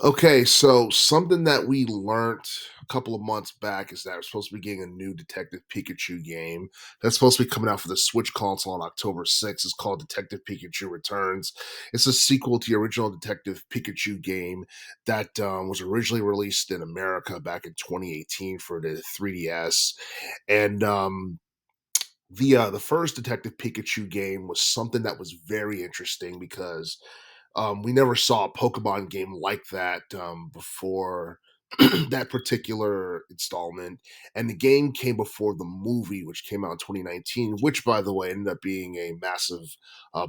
Okay, so something that we learned a couple of months back is that we're supposed to be getting a new Detective Pikachu game that's supposed to be coming out for the Switch console on October 6th. It's called Detective Pikachu Returns. It's a sequel to the original Detective Pikachu game that was originally released in America back in 2018 for the 3DS. And the first Detective Pikachu game was something that was very interesting because we never saw a Pokemon game like that before that particular installment. And the game came before the movie, which came out in 2019, which, by the way, ended up being a massive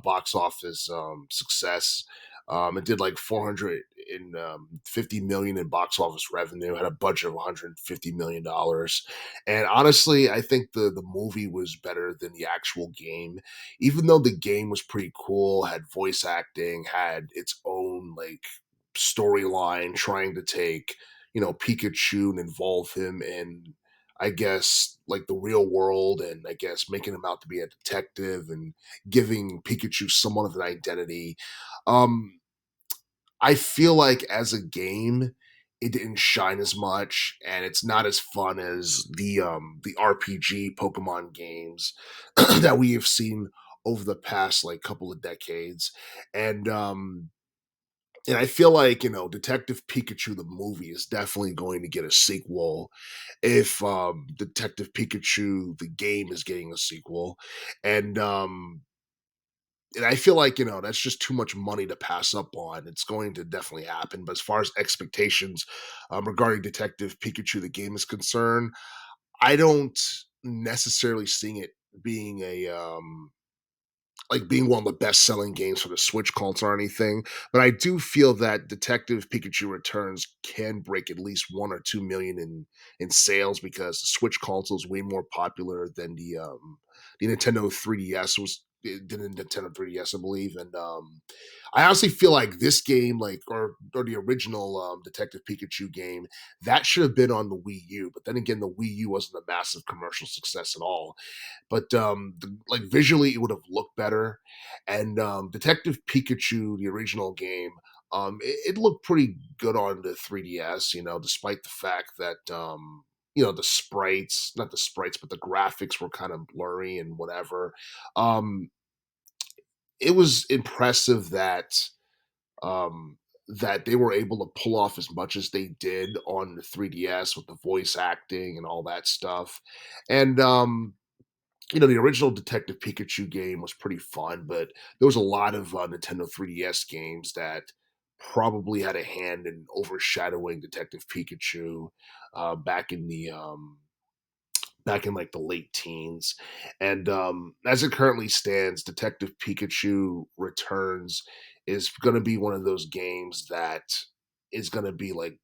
box office success. It did like 450 million in box office revenue, had a budget of 150 million dollars, and honestly, I think the movie was better than the actual game, even though the game was pretty cool, had voice acting, had its own like storyline trying to take, Pikachu and involve him in, I guess, like the real world, and I guess making him out to be a detective and giving Pikachu somewhat of an identity. Um, I feel like as a game, it didn't shine as much, and it's not as fun as the RPG Pokemon games that we have seen over the past like couple of decades. And and I feel like, Detective Pikachu the movie is definitely going to get a sequel if Detective Pikachu the game is getting a sequel. And and I feel like, that's just too much money to pass up on. It's going to definitely happen. But as far as expectations regarding Detective Pikachu, the game is concerned, I don't necessarily see it being like being one of the best selling games for the Switch console or anything. But I do feel that Detective Pikachu Returns can break at least 1 or 2 million in sales because the Switch console is way more popular than the Nintendo 3DS was. The Nintendo 3DS, I believe, and I honestly feel like this game, like or the original Detective Pikachu game, that should have been on the Wii U. But then again, the Wii U wasn't a massive commercial success at all. But like visually, it would have looked better. And Detective Pikachu, the original game, it looked pretty good on the 3DS. Despite the fact that the sprites, not the sprites, but the graphics were kind of blurry and whatever. Um, it was impressive um, that they were able to pull off as much as they did on the 3DS with the voice acting and all that stuff. And the original Detective Pikachu game was pretty fun, but there was a lot of Nintendo 3DS games that probably had a hand in overshadowing Detective Pikachu back in the back in like the late teens. And as it currently stands, Detective Pikachu Returns is going to be one of those games that is going to be like,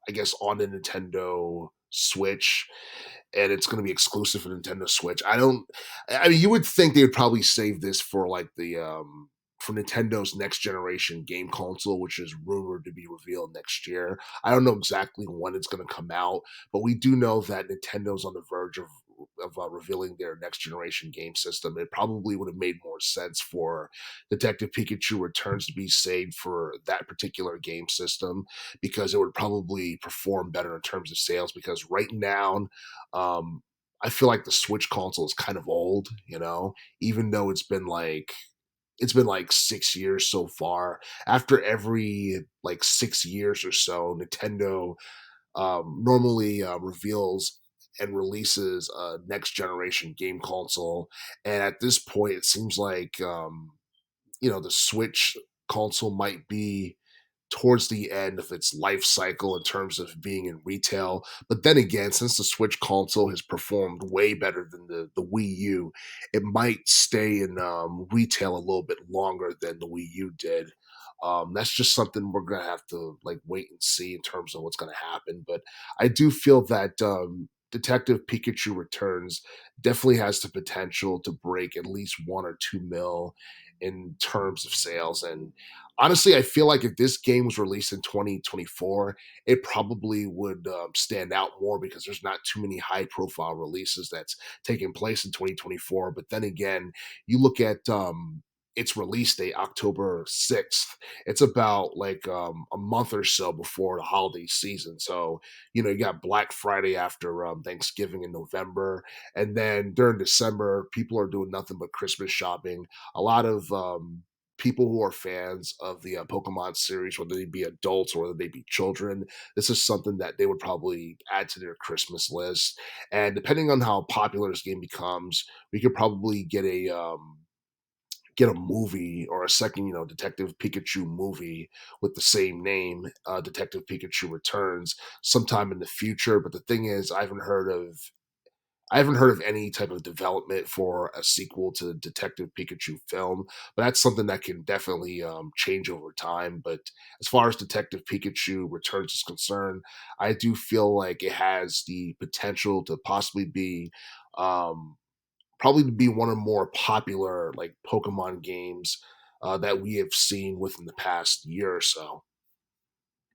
I guess, on the Nintendo Switch, and it's going to be exclusive for Nintendo Switch. I mean, you would think they would probably save this for like the for Nintendo's next generation game console, which is rumored to be revealed next year. I don't know exactly when it's going to come out, but we do know that Nintendo's on the verge of revealing their next generation game system. It probably would have made more sense for Detective Pikachu Returns to be saved for that particular game system because it would probably perform better in terms of sales. Because right now, um, I feel like the Switch console is kind of old, even though it's been like 6 years so far. After every like 6 years or so, Nintendo normally reveals and releases a next generation game console. And at this point, it seems like the Switch console might be towards the end of its life cycle in terms of being in retail. But then again, since the Switch console has performed way better than the Wii U, it might stay in retail a little bit longer than the Wii U did. That's just something we're gonna have to like wait and see in terms of what's gonna happen. But I do feel that Detective Pikachu Returns definitely has the potential to break at least 1 or 2 mil in terms of sales. And honestly, I feel like if this game was released in 2024, it probably would stand out more because there's not too many high profile releases that's taking place in 2024. But then again, you look at its release date, October 6th. It's about like a month or so before the holiday season. So, you got Black Friday after Thanksgiving in November. And then during December, people are doing nothing but Christmas shopping. A lot of people who are fans of the Pokemon series, whether they be adults or whether they be children, this is something that they would probably add to their Christmas list. And depending on how popular this game becomes, we could probably get a movie or a second, Detective Pikachu movie with the same name, Detective Pikachu Returns, sometime in the future. But the thing is, I haven't heard of any type of development for a sequel to the Detective Pikachu film, but that's something that can definitely change over time. But as far as Detective Pikachu Returns is concerned, I do feel like it has the potential to possibly be um, probably to be one of the more popular like Pokemon games that we have seen within the past year or so.